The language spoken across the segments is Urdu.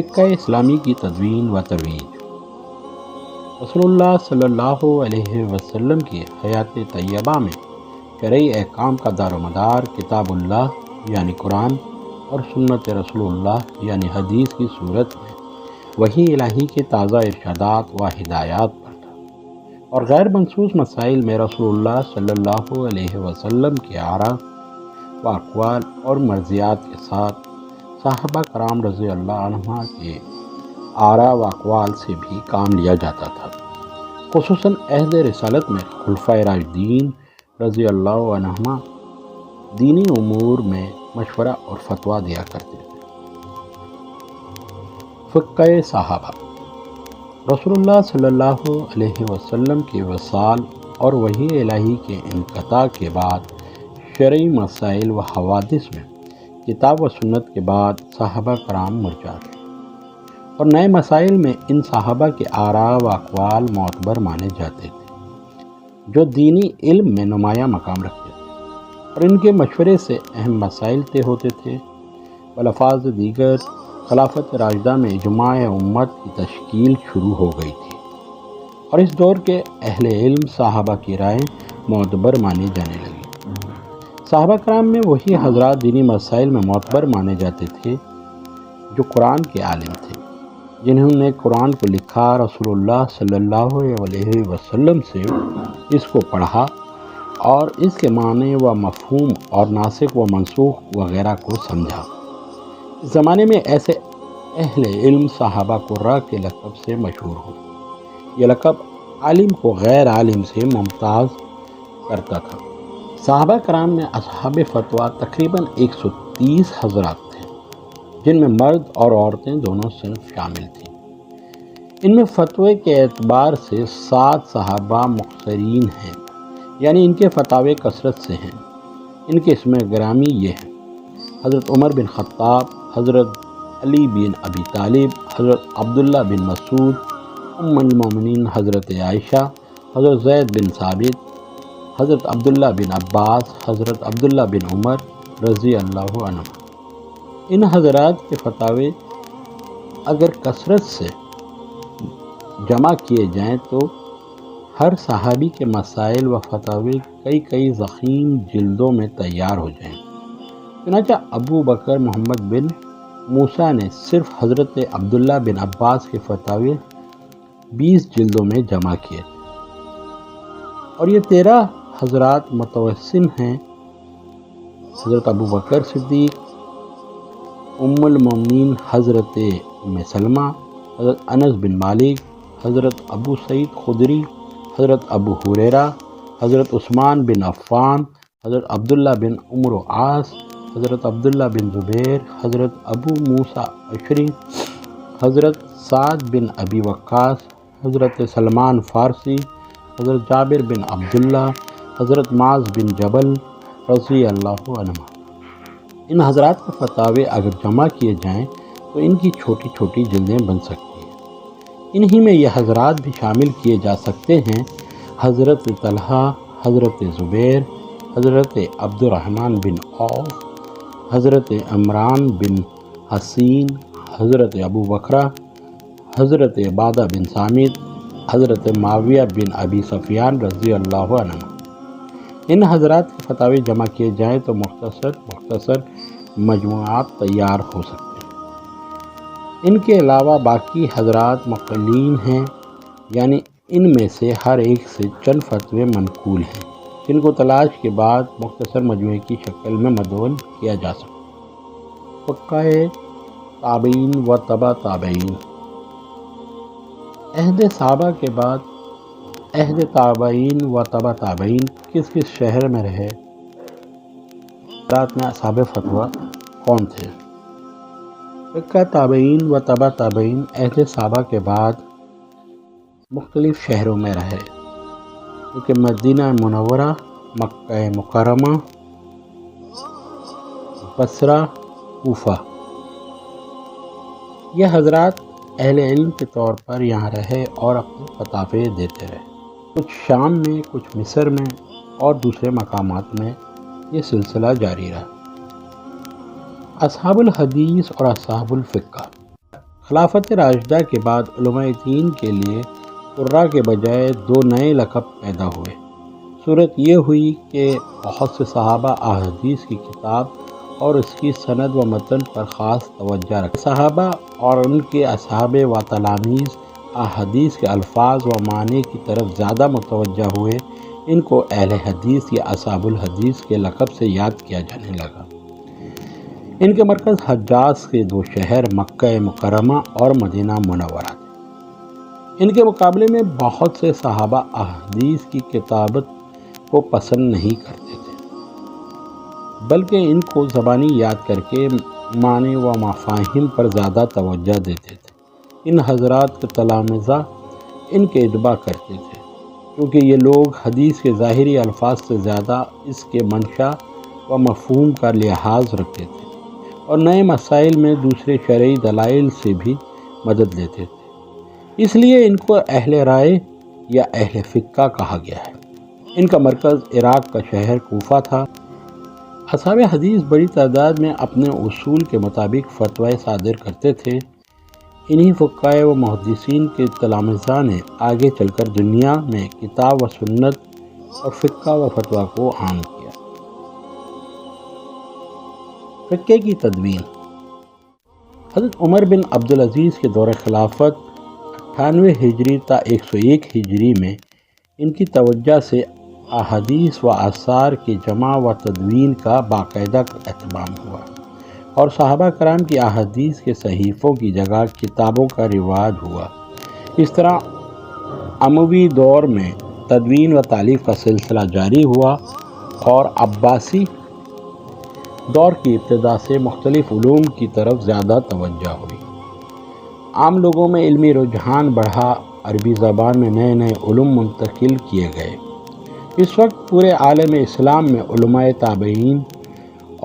فقہ اسلامی کی تدوین و ترویج۔ رسول اللہ صلی اللہ علیہ وسلم کی حیات طیبہ میں شرعی احکام کا دار و مدار کتاب اللہ یعنی قرآن اور سنت رسول اللہ یعنی حدیث کی صورت میں وحی الہی کے تازہ ارشادات و ہدایات پر تھا، اور غیر منصوص مسائل میں رسول اللہ صلی اللہ علیہ وسلم کے آراء و اقوال اور مرضیات کے ساتھ صحابہ کرام رضی اللہ عنہ کے آراء و اقوال سے بھی کام لیا جاتا تھا۔ خصوصاً عہد رسالت میں خلفائے راشدین رضی اللہ عنہما دینی امور میں مشورہ اور فتویٰ دیا کرتے تھے۔ فقہ صحابہ۔ رسول اللہ صلی اللہ علیہ وسلم کے وصال اور وحی الہی کے انقطاع کے بعد شرعی مسائل و حوادث میں کتاب و سنت کے بعد صحابہ کرام مرجع تھے، اور نئے مسائل میں ان صحابہ کے آراء و اقوال معتبر مانے جاتے تھے جو دینی علم میں نمایاں مقام رکھتے تھے، اور ان کے مشورے سے اہم مسائل طے ہوتے تھے۔ بالفاظ دیگر خلافت راشدہ میں اجماع امت کی تشکیل شروع ہو گئی تھی، اور اس دور کے اہل علم صحابہ کی رائے معتبر مانی جانے لگی۔ صحابہ کرام میں وہی حضرات دینی مسائل میں معتبر مانے جاتے تھے جو قرآن کے عالم تھے، جنہوں نے قرآن کو لکھا، رسول اللہ صلی اللہ علیہ وسلم سے اس کو پڑھا اور اس کے معنی و مفہوم اور ناسخ و منسوخ وغیرہ کو سمجھا۔ اس زمانے میں ایسے اہل علم صحابہ قراء کے لقب سے مشہور ہوئے۔ یہ لقب عالم کو غیر عالم سے ممتاز کرتا تھا۔ صحابہ کرام میں اصحاب فتویٰ تقریباً 130 حضرات تھے، جن میں مرد اور عورتیں دونوں صنف شامل تھیں۔ ان میں فتوے کے اعتبار سے 7 صحابہ مختصرین ہیں، یعنی ان کے فتاوے کثرت سے ہیں۔ ان کے اسم گرامی یہ ہیں: حضرت عمر بن خطاب، حضرت علی بن ابی طالب، حضرت عبداللہ بن مسعود، ام المومنین حضرت عائشہ، حضرت زید بن ثابت، حضرت عبداللہ بن عباس، حضرت عبداللہ بن عمر رضی اللہ عنہ۔ ان حضرات کے فتاوے اگر کثرت سے جمع کیے جائیں تو ہر صحابی کے مسائل و فتاوے کئی ضخیم جلدوں میں تیار ہو جائیں۔ چنانچہ ابو بکر محمد بن موسیٰ نے صرف حضرت عبداللہ بن عباس کے فتاوے 20 جلدوں میں جمع کیے، اور یہ 13 حضرات متوسم ہیں: حضرت ابو بکر صدیق، ام المومنین حضرت ام سلمہ، حضرت انس بن مالک، حضرت ابو سعید خدری، حضرت ابو ہریرہ، حضرت عثمان بن عفان، حضرت عبداللہ بن عمرو العاص، حضرت عبداللہ بن زبیر، حضرت ابو موسیٰ اشعری، حضرت سعد بن ابی وقاص، حضرت سلمان فارسی، حضرت جابر بن عبداللہ، حضرت معاذ بن جبل رضی اللہ عنہ۔ ان حضرات کے فتاوے اگر جمع کیے جائیں تو ان کی چھوٹی چھوٹی جلدیں بن سکتی ہیں۔ انہی میں یہ حضرات بھی شامل کیے جا سکتے ہیں: حضرت طلحہ، حضرت زبیر، حضرت عبد الرحمن بن عوف، حضرت عمران بن حسین، حضرت ابو بکرہ، حضرت عبادہ بن صامت، حضرت معاویہ بن ابی سفیان رضی اللہ عنہ۔ ان حضرات کے فتاوے جمع کیے جائیں تو مختصر مجموعات تیار ہو سکتے ہیں۔ ان کے علاوہ باقی حضرات مقلین ہیں، یعنی ان میں سے ہر ایک سے چند فتوے منقول ہیں، جن کو تلاش کے بعد مختصر مجموعے کی شکل میں مدون کیا جا سکتا۔ فقہ تابعین و تبع تابعین۔ عہد صحابہ کے بعد عہد تابعین و تبع تابعین کس شہر میں رہے؟ حضرات میں اصحاب فتویٰ کون تھے؟ فقہ تابعین و تبع تابعین عہد صحابہ کے بعد مختلف شہروں میں رہے، کیونکہ مدینہ منورہ، مکہ مکرمہ، بصرہ، کوفہ، یہ حضرات اہل علم کے طور پر یہاں رہے اور اپنے فتاوے دیتے رہے۔ کچھ شام میں، کچھ مصر میں اور دوسرے مقامات میں یہ سلسلہ جاری رہا۔ اصحاب الحدیث اور اصحاب الفقہ۔ خلافت راشدہ کے بعد علماء دین کے لیے قراء کے بجائے 2 نئے لقب پیدا ہوئے۔ صورت یہ ہوئی کہ بہت سے صحابہ احادیث کی کتاب اور اس کی سند و متن پر خاص توجہ رکھتے۔ صحابہ اور ان کے اصحاب و تلاميذ احادیث کے الفاظ و معنی کی طرف زیادہ متوجہ ہوئے۔ ان کو اہل حدیث یا اصحاب الحدیث کے لقب سے یاد کیا جانے لگا۔ ان کے مرکز حجاز کے 2 شہر مکہ مکرمہ اور مدینہ منورہ تھے۔ ان کے مقابلے میں بہت سے صحابہ احادیث کی کتابت کو پسند نہیں کرتے تھے، بلکہ ان کو زبانی یاد کر کے معنی و مفاہیم پر زیادہ توجہ دیتے تھے۔ ان حضرات کے تلامذہ ان کے اتباع کرتے تھے، کیونکہ یہ لوگ حدیث کے ظاہری الفاظ سے زیادہ اس کے منشا و مفہوم کا لحاظ رکھتے تھے اور نئے مسائل میں دوسرے شرعی دلائل سے بھی مدد لیتے تھے۔ اس لیے ان کو اہل رائے یا اہل فقہ کہا گیا ہے۔ ان کا مرکز عراق کا شہر کوفہ تھا۔ اصحاب حدیث بڑی تعداد میں اپنے اصول کے مطابق فتوی صادر کرتے تھے۔ انہی فقہ و محدثین کے تلامذہ نے آگے چل کر دنیا میں کتاب و سنت اور فقہ و فتویٰ کو عام کیا۔ فقہ کی تدوین۔ حضرت عمر بن عبدالعزیز کے دور خلافت 98 ہجری تا 101 ہجری میں ان کی توجہ سے احادیث و آثار کی جمع و تدوین کا باقاعدہ اہتمام ہوا اور صحابہ کرام کی احادیث کے صحیفوں کی جگہ کتابوں کا رواج ہوا۔ اس طرح اموی دور میں تدوین و تالیف کا سلسلہ جاری ہوا اور عباسی دور کی ابتدا سے مختلف علوم کی طرف زیادہ توجہ ہوئی۔ عام لوگوں میں علمی رجحان بڑھا، عربی زبان میں نئے نئے علوم منتقل کیے گئے۔ اس وقت پورے عالم اسلام میں علماء تابعین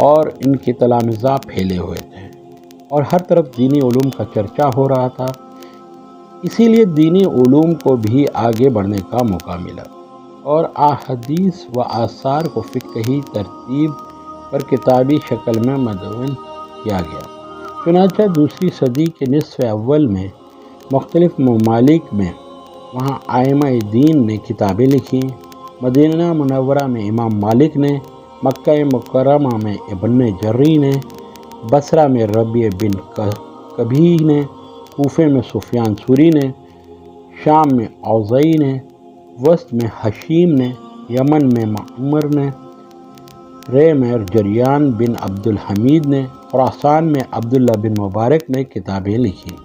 اور ان کے تلامذہ پھیلے ہوئے تھے اور ہر طرف دینی علوم کا چرچا ہو رہا تھا۔ اسی لیے دینی علوم کو بھی آگے بڑھنے کا موقع ملا اور احادیث و آثار کو فقہی ترتیب پر کتابی شکل میں مدون کیا گیا۔ چنانچہ دوسری صدی کے نصف اول میں مختلف ممالک میں وہاں ائمہ دین نے کتابیں لکھیں۔ مدینہ منورہ میں امام مالک نے، مکہ مکرمہ میں ابن جری نے، بصرہ میں ربیع بن کبیع نے، کوفے میں سفیان ثوری نے، شام میں اوزاعی نے، وسط میں حشیم نے، یمن میں معمر نے، رے میں جریان بن عبد الحمید نے، خراسان میں عبداللہ بن مبارک نے کتابیں لکھی۔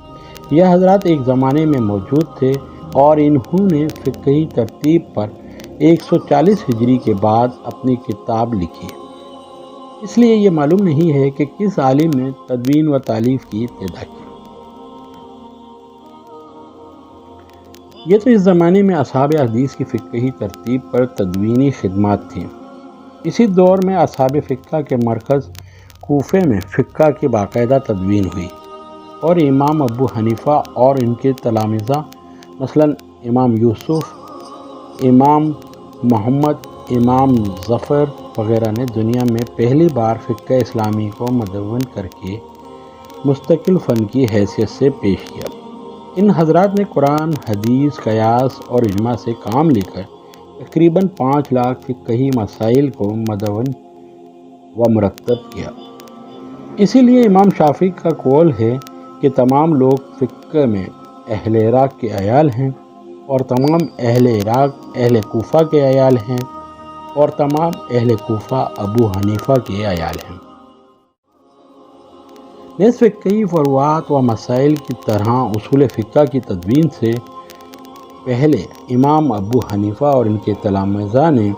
یہ حضرات ایک زمانے میں موجود تھے اور انہوں نے فقہی ترتیب پر 140 ہجری کے بعد اپنی کتاب لکھی۔ اس لیے یہ معلوم نہیں ہے کہ کس عالم نے تدوین و تالیف کی ابتدا کی۔ یہ تو اس زمانے میں اصحاب حدیث کی فقہی ترتیب پر تدوینی خدمات تھیں۔ اسی دور میں اصحاب فقہ کے مرکز کوفے میں فقہ کی باقاعدہ تدوین ہوئی اور امام ابو حنیفہ اور ان کے تلامذہ مثلا امام یوسف، امام محمد، امام ظفر وغیرہ نے دنیا میں پہلی بار فقہ اسلامی کو مدون کر کے مستقل فن کی حیثیت سے پیش کیا۔ ان حضرات نے قرآن، حدیث، قیاس اور اجماع سے کام لے کر تقریباً 5 لاکھ فقہی مسائل کو مدون و مرتب کیا۔ اسی لیے امام شافعی کا قول ہے کہ تمام لوگ فقہ میں اہل عراق کے عیال ہیں اور تمام اہل عراق اہل کوفہ کے عیال ہیں اور تمام اہل کوفہ ابو حنیفہ کے عیال ہیں۔ نیز فقہی فروعات و مسائل کی طرح اصول فقہ کی تدوین سے پہلے امام ابو حنیفہ اور ان کے تلامذہ نے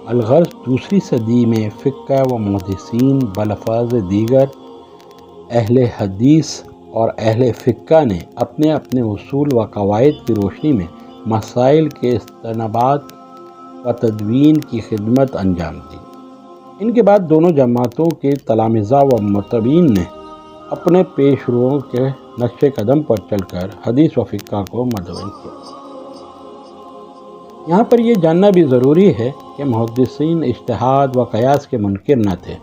الغرض دوسری صدی میں فقہ و محدثین بلفاظ دیگر اہل حدیث اور اہل فقہ نے اپنے اپنے اصول و قواعد کی روشنی میں مسائل کے استنباط و تدوین کی خدمت انجام دی۔ ان کے بعد دونوں جماعتوں کے تلامذہ و متبعین نے اپنے پیش روؤں کے نقش قدم پر چل کر حدیث و فقہ کو مدون کیا۔ یہاں پر یہ جاننا بھی ضروری ہے کہ محدثین اجتہاد و قیاس کے منکر نہ تھے،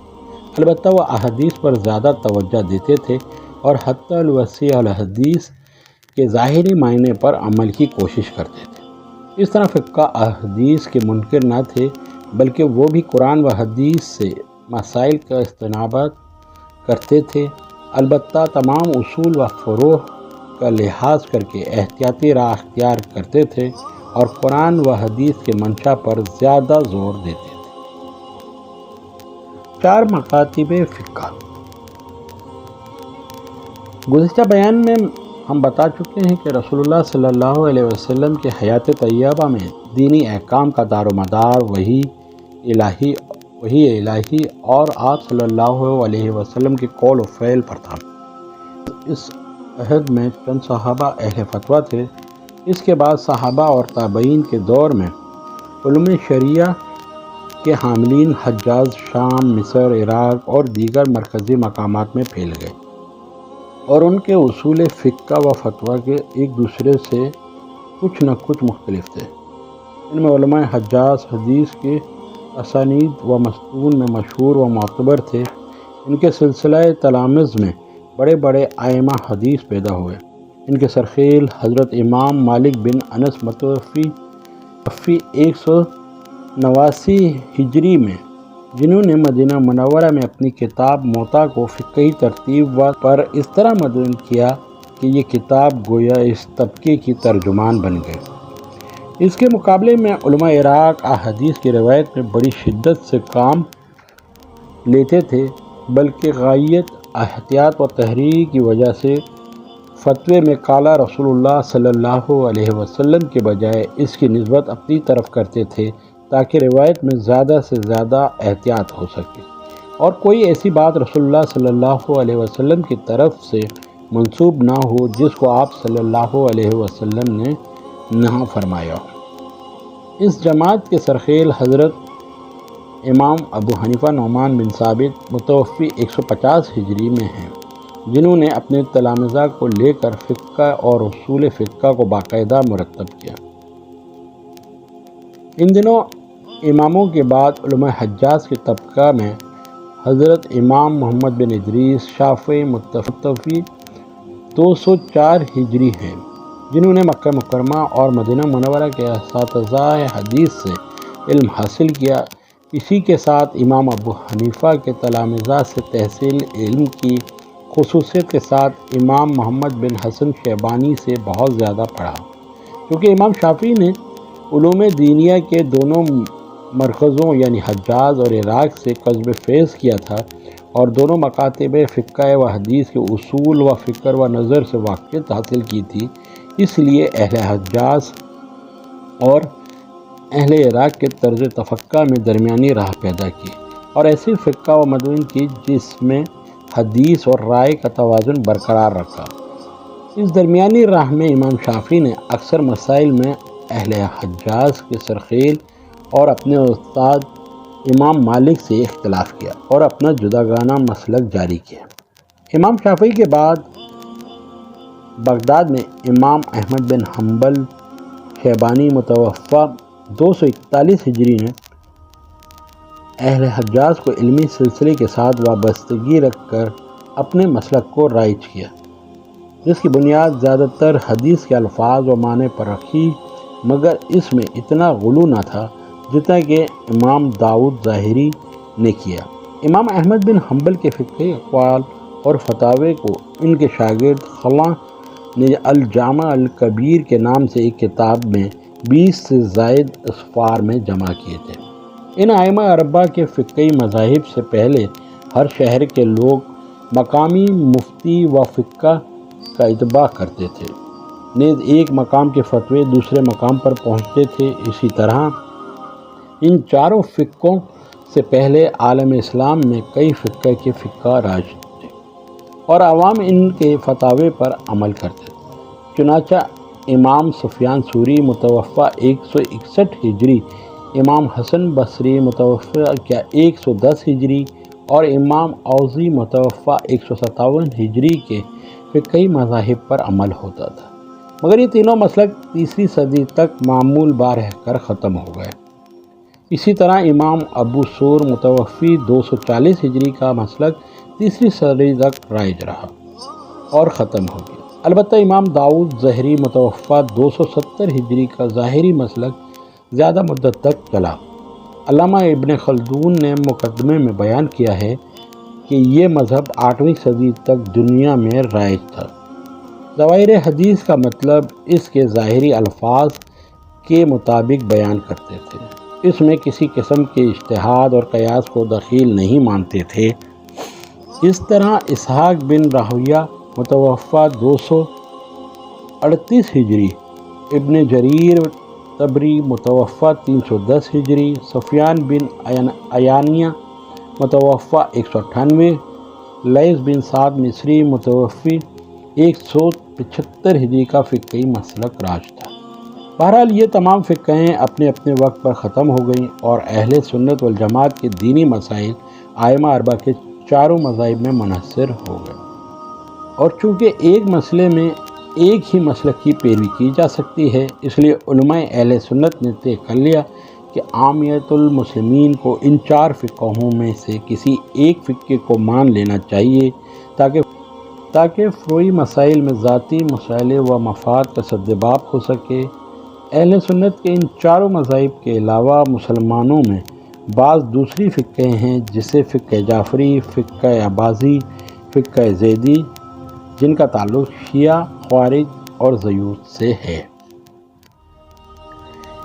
البتہ وہ احادیث پر زیادہ توجہ دیتے تھے اور حتی الوسیع الحدیث کے ظاہری معنی پر عمل کی کوشش کرتے تھے۔ اس طرح فقہ احادیث کے منکر نہ تھے، بلکہ وہ بھی قرآن و حدیث سے مسائل کا استنباط کرتے تھے، البتہ تمام اصول و فروع کا لحاظ کر کے احتیاطی راہ اختیار کرتے تھے اور قرآن و حدیث کے منشا پر زیادہ زور دیتے تھے۔ 4 مکاتب فقہ۔ گزشتہ بیان میں ہم بتا چکے ہیں کہ رسول اللہ صلی اللہ علیہ وسلم کے حیات طیبہ میں دینی احکام کا دار و مدار وحی الہی اور آپ صلی اللہ علیہ وسلم کے قول و فعل پر تھا۔ اس عہد میں چند صحابہ اہل فتویٰ تھے۔ اس کے بعد صحابہ اور تابعین کے دور میں علوم شریعہ کے حاملین حجاز شام، مصر، عراق اور دیگر مرکزی مقامات میں پھیل گئے، اور ان کے اصول فقہ و فتویٰ کے ایک دوسرے سے کچھ نہ کچھ مختلف تھے۔ ان میں علماء حجاز حدیث کے اسانید و متون میں مشہور و معتبر تھے۔ ان کے سلسلہ تلامذ میں بڑے بڑے ائمہ حدیث پیدا ہوئے۔ ان کے سرخیل حضرت امام مالک بن انس متوفی 189 ہجری میں، جنہوں نے مدینہ منورہ میں اپنی کتاب موطا کو فقہی ترتیب پر اس طرح مدون کیا کہ یہ کتاب گویا اس طبقے کی ترجمان بن گئے۔ اس کے مقابلے میں علماء عراق احادیث کی روایت میں بڑی شدت سے کام لیتے تھے، بلکہ غایت احتیاط و تحریر کی وجہ سے فتوے میں قال رسول اللہ صلی اللہ علیہ وسلم کے بجائے اس کی نسبت اپنی طرف کرتے تھے تاکہ روایت میں زیادہ سے زیادہ احتیاط ہو سکے اور کوئی ایسی بات رسول اللہ صلی اللہ علیہ وسلم کی طرف سے منسوب نہ ہو جس کو آپ صلی اللہ علیہ وسلم نے نہ فرمایا ہو۔ اس جماعت کے سرخیل حضرت امام ابو حنیفہ نعمان بن ثابت متوفی 150 ہجری میں ہیں، جنہوں نے اپنے تلامذہ کو لے کر فقہ اور اصول فقہ کو باقاعدہ مرتب کیا۔ ان دنوں اماموں کے بعد علماء حجاز کے طبقہ میں حضرت امام محمد بن ادریس شافعی متوفی 204 ہجری ہیں، جنہوں نے مکہ مکرمہ اور مدینہ منورہ کے اساتذہ حدیث سے علم حاصل کیا۔ اسی کے ساتھ امام ابو حنیفہ کے تلامذہ سے تحصیل علم کی، خصوصیت کے ساتھ امام محمد بن حسن شیبانی سے بہت زیادہ پڑھا، کیونکہ امام شافعی نے علوم دینیہ کے دونوں مرکزوں یعنی حجاز اور عراق سے قصب فیض کیا تھا اور دونوں مکاتب فقہ و حدیث کے اصول و فکر و نظر سے واقفیت حاصل کی تھی۔ اس لیے اہل حجاز اور اہل عراق کے طرز تفقہ میں درمیانی راہ پیدا کی اور ایسی فقہ و مدون کی جس میں حدیث اور رائے کا توازن برقرار رکھا۔ اس درمیانی راہ میں امام شافعی نے اکثر مسائل میں اہل حجاز کے سرخیل اور اپنے استاد امام مالک سے اختلاف کیا اور اپنا جداگانہ مسلک جاری کیا۔ امام شافعی کے بعد بغداد میں امام احمد بن حنبل شیبانی متوفی 241 ہجری نے اہل حجاز کو علمی سلسلے کے ساتھ وابستگی رکھ کر اپنے مسلک کو رائج کیا، جس کی بنیاد زیادہ تر حدیث کے الفاظ و معنی پر رکھی، مگر اس میں اتنا غلو نہ تھا جتنا کہ امام داؤد ظاہری نے کیا۔ امام احمد بن حنبل کے فقہی اقوال اور فتاوے کو ان کے شاگرد خلا نے الجامع الکبیر کے نام سے ایک کتاب میں 20 سے زائد اصفار میں جمع کیے تھے۔ ان ائمہ اربعہ کے فقہی مذاہب سے پہلے ہر شہر کے لوگ مقامی مفتی و فقہ کا اتباع کرتے تھے، نیز ایک مقام کے فتوے دوسرے مقام پر پہنچتے تھے۔ اسی طرح ان چاروں فقوں سے پہلے عالم اسلام میں کئی فقہ کے فقہ راج تھے اور عوام ان کے فتاوے پر عمل کرتے تھے۔ چنانچہ امام سفیان ثوری متوفی 161 ہجری، امام حسن بصری متوفی 110 ہجری اور امام اوزی متوفی 157 ہجری کے فقہی مذاہب پر عمل ہوتا تھا، مگر یہ تینوں مسلک 3 صدی تک معمول بار رہ کر ختم ہو گئے۔ اسی طرح امام ابو ثور متوفی 240 ہجری کا مسلک 3 صدی تک رائج رہا۔ اور ختم ہو گیا۔ البتہ امام داؤد ظہری متوفہ 270 ہجری کا ظاہری مسلک زیادہ مدت تک چلا۔ علامہ ابن خلدون نے مقدمے میں بیان کیا ہے کہ یہ مذہب 8ویں صدی تک دنیا میں رائج تھا۔ ظواہر حدیث کا مطلب اس کے ظاہری الفاظ کے مطابق بیان کرتے تھے، اس میں کسی قسم کے اجتہاد اور قیاس کو دخیل نہیں مانتے تھے۔ اس طرح اسحاق بن راہویہ متوفہ 238 ہجری، ابن جریر طبری متوفہ 310 ہجری، سفیان بن عیانیہ متوفہ 198، لیث بن سعد مصری متوفی 175 ہجری کا فقہی مسلک راج تھا۔ بہرحال یہ تمام فقہیں اپنے اپنے وقت پر ختم ہو گئیں اور اہل سنت والجماعت کے دینی مسائل ائمہ اربعہ کے چاروں مذاہب میں منحصر ہو گئے، اور چونکہ ایک مسئلے میں ایک ہی مسلک کی پیروی کی جا سکتی ہے، اس لیے علماء اہل سنت نے طے کر لیا کہ عامیت المسلمین کو ان 4 فقہوں میں سے کسی ایک فقہ کو مان لینا چاہیے تاکہ فروعی مسائل میں ذاتی مسائل و مفاد کا سدباب ہو سکے۔ اہل سنت کے ان چاروں مذاہب کے علاوہ مسلمانوں میں بعض دوسری فقہیں ہیں، جسے فقہ جعفری، فقہ عباسی، فقہ زیدی، جن کا تعلق شیعہ، خوارج اور زیود سے ہے۔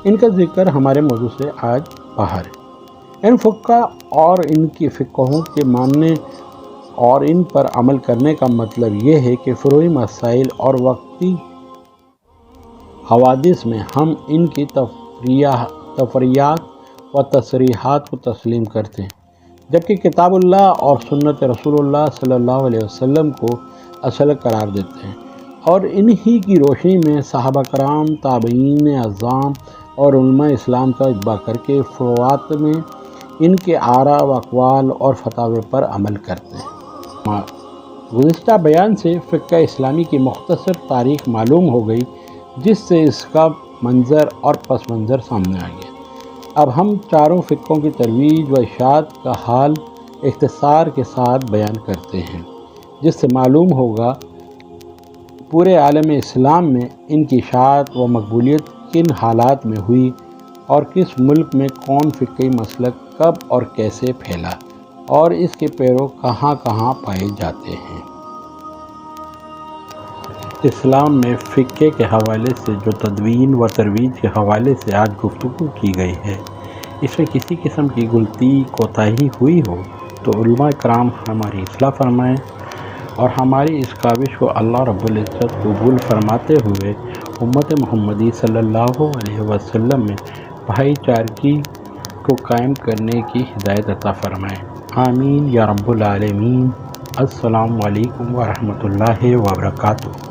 ان کا ذکر ہمارے موضوع سے آج باہر ہے۔ ان فقہ اور ان کی فقہوں کے ماننے اور ان پر عمل کرنے کا مطلب یہ ہے کہ فروعی مسائل اور وقتی حوادث میں ہم ان کی تفریعات و تصریحات کو تسلیم کرتے ہیں، جبکہ کتاب اللہ اور سنت رسول اللہ صلی اللہ علیہ وسلم کو اصل قرار دیتے ہیں، اور انہی کی روشنی میں صحابہ کرام، تابعین اعظام اور علماء اسلام کا اتباع کر کے فروعات میں ان کے آراء و اقوال اور فتاوی پر عمل کرتے ہیں۔ گزشتہ بیان سے فقہ اسلامی کی مختصر تاریخ معلوم ہو گئی، جس سے اس کا منظر اور پس منظر سامنے آ گیا۔ اب ہم چاروں فقہوں کی ترویج و اشاعت کا حال اختصار کے ساتھ بیان کرتے ہیں، جس سے معلوم ہوگا پورے عالم اسلام میں ان کی اشاعت و مقبولیت کن حالات میں ہوئی، اور کس ملک میں کون فقہی مسلک کب اور کیسے پھیلا، اور اس کے پیرو کہاں کہاں پائے جاتے ہیں۔ اسلام میں فقہ کے حوالے سے جو تدوین و ترویج کے حوالے سے آج گفتگو کی گئی ہے، اس میں کسی قسم کی غلطی کوتاہی ہوئی ہو تو علماء کرام ہماری اصلاح فرمائیں، اور ہماری اس کاوش کو اللہ رب العزت قبول فرماتے ہوئے امت محمدی صلی اللہ علیہ وسلم میں بھائی چارگی کو قائم کرنے کی ہدایت عطا فرمائیں۔ آمین یا رب العالمین۔ السلام علیکم ورحمۃ اللہ وبرکاتہ۔